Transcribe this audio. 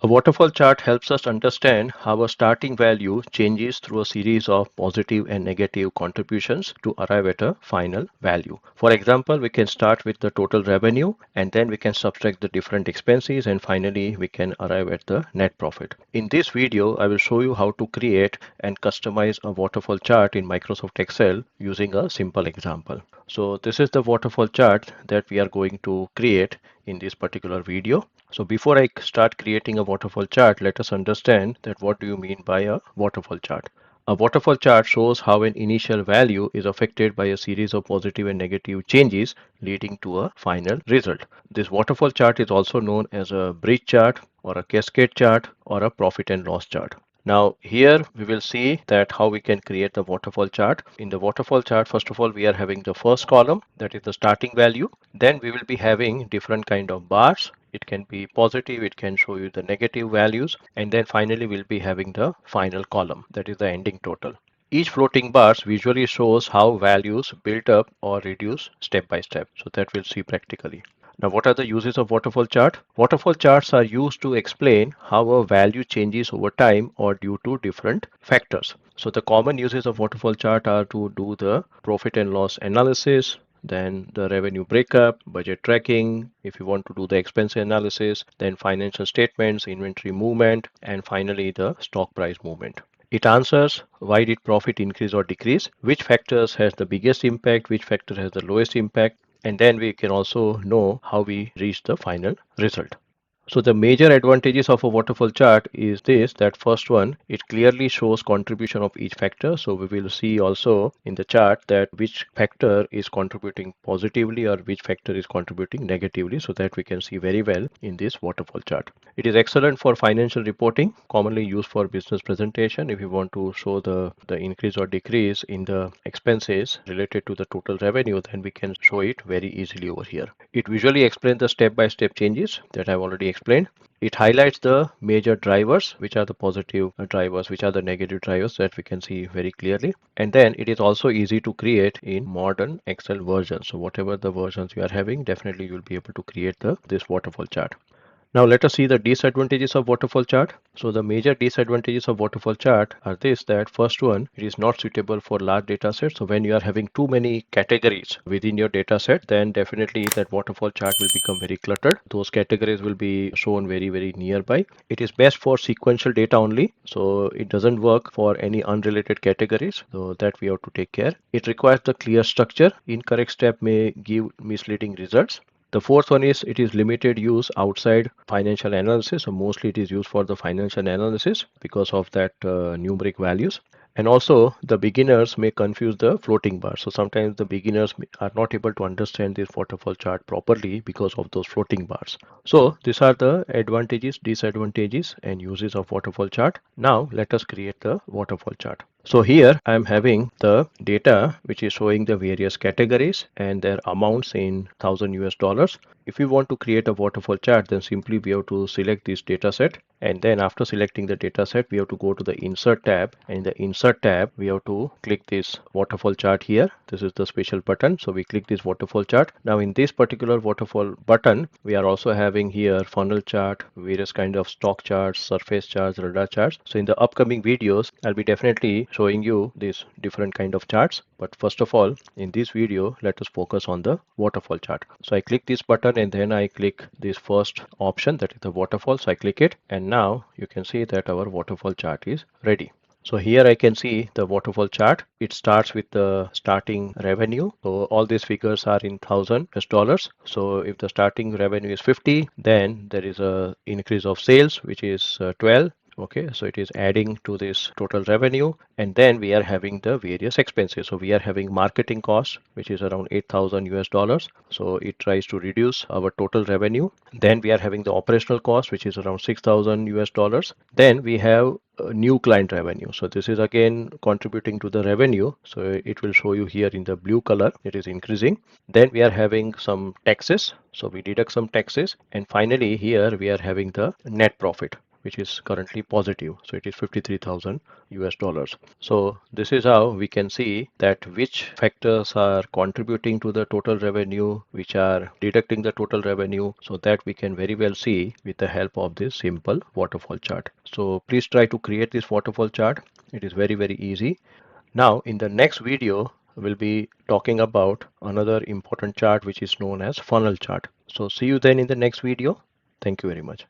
A waterfall chart helps us understand how a starting value changes through a series of positive and negative contributions to arrive at a final value. For example, we can start with the total revenue and then we can subtract the different expenses and finally we can arrive at the net profit. In this video, I will show you how to create and customize a waterfall chart in Microsoft Excel using a simple example. So this is the waterfall chart that we are going to create in this particular video. So before I start creating a waterfall chart, let us understand that what do you mean by a waterfall chart. A waterfall chart shows how an initial value is affected by a series of positive and negative changes leading to a final result. This waterfall chart is also known as a bridge chart or a cascade chart or a profit and loss chart. Now here we will see that how we can create the waterfall chart. In the waterfall chart, first of all, we are having the first column, that is the starting value. Then we will be having different kind of bars. It can be positive, it can show you the negative values. And then finally we'll be having the final column, that is the ending total. Each floating bars visually shows how values build up or reduce step by step. So that we'll see practically. Now, what are the uses of waterfall chart? Waterfall charts are used to explain how a value changes over time or due to different factors. So the common uses of waterfall chart are to do the profit and loss analysis, then the revenue breakup, budget tracking, if you want to do the expense analysis, then financial statements, inventory movement, and finally the stock price movement. It answers why did profit increase or decrease, which factors has the biggest impact, which factor has the lowest impact, and then we can also know how we reach the final result. So the major advantages of a waterfall chart is this, that first one, it clearly shows contribution of each factor. So we will see also in the chart that which factor is contributing positively or which factor is contributing negatively, so that we can see very well in this waterfall chart. It is excellent for financial reporting, commonly used for business presentation. If you want to show the increase or decrease in the expenses related to the total revenue, then we can show it very easily over here. It visually explains the step-by-step changes that I've already explained. It highlights the major drivers, which are the positive drivers, which are the negative drivers, that we can see very clearly. And then it is also easy to create in modern Excel versions. So whatever the versions you are having, definitely you'll be able to create this waterfall chart. Now let us see the disadvantages of waterfall chart. So the major disadvantages of waterfall chart are this, that first one, it is not suitable for large data sets. So when you are having too many categories within your data set, then definitely that waterfall chart will become very cluttered. Those categories will be shown very nearby. It is best for sequential data only. So it doesn't work for any unrelated categories. So that we have to take care. It requires the clear structure. Incorrect step may give misleading results. The fourth one is it is limited use outside financial analysis. So mostly it is used for the financial analysis because of that numeric values. And also the beginners may confuse the floating bars. So sometimes the beginners are not able to understand this waterfall chart properly because of those floating bars. So these are the advantages, disadvantages, and uses of waterfall chart. Now let us create the waterfall chart. So here I am having the data which is showing the various categories and their amounts in $1,000 US. If we want to create a waterfall chart, then simply we have to select this data set, and then after selecting the data set, we have to go to the insert tab, and in the insert tab we have to click this waterfall chart here. This is the special button, so we click this waterfall chart. Now in this particular waterfall button, we are also having here funnel chart, various kind of stock charts, surface charts, radar charts. So in the upcoming videos, I'll be definitely showing you these different kind of charts, but first of all in this video let us focus on the waterfall chart. So I click this button and then I click this first option, that is the waterfall. So I click it, and now you can see that our waterfall chart is ready. So here I can see the waterfall chart. It starts with the starting revenue. So all these figures are in $1,000 US. So if the starting revenue is 50, then there is a increase of sales which is 12. Okay, so it is adding to this total revenue, and then we are having the various expenses. So we are having marketing costs, which is around $8,000 US. So it tries to reduce our total revenue. Then we are having the operational cost, which is around $6,000 US. Then we have new client revenue. So this is again contributing to the revenue. So it will show you here in the blue color, it is increasing. Then we are having some taxes. So we deduct some taxes. And finally here we are having the net profit, which is currently positive. So it is 53,000 US dollars. So this is how we can see that which factors are contributing to the total revenue, which are deducting the total revenue, so that we can very well see with the help of this simple waterfall chart. So please try to create this waterfall chart. It is very, very easy. Now, in the next video, we'll be talking about another important chart which is known as funnel chart. So see you then in the next video. Thank you very much.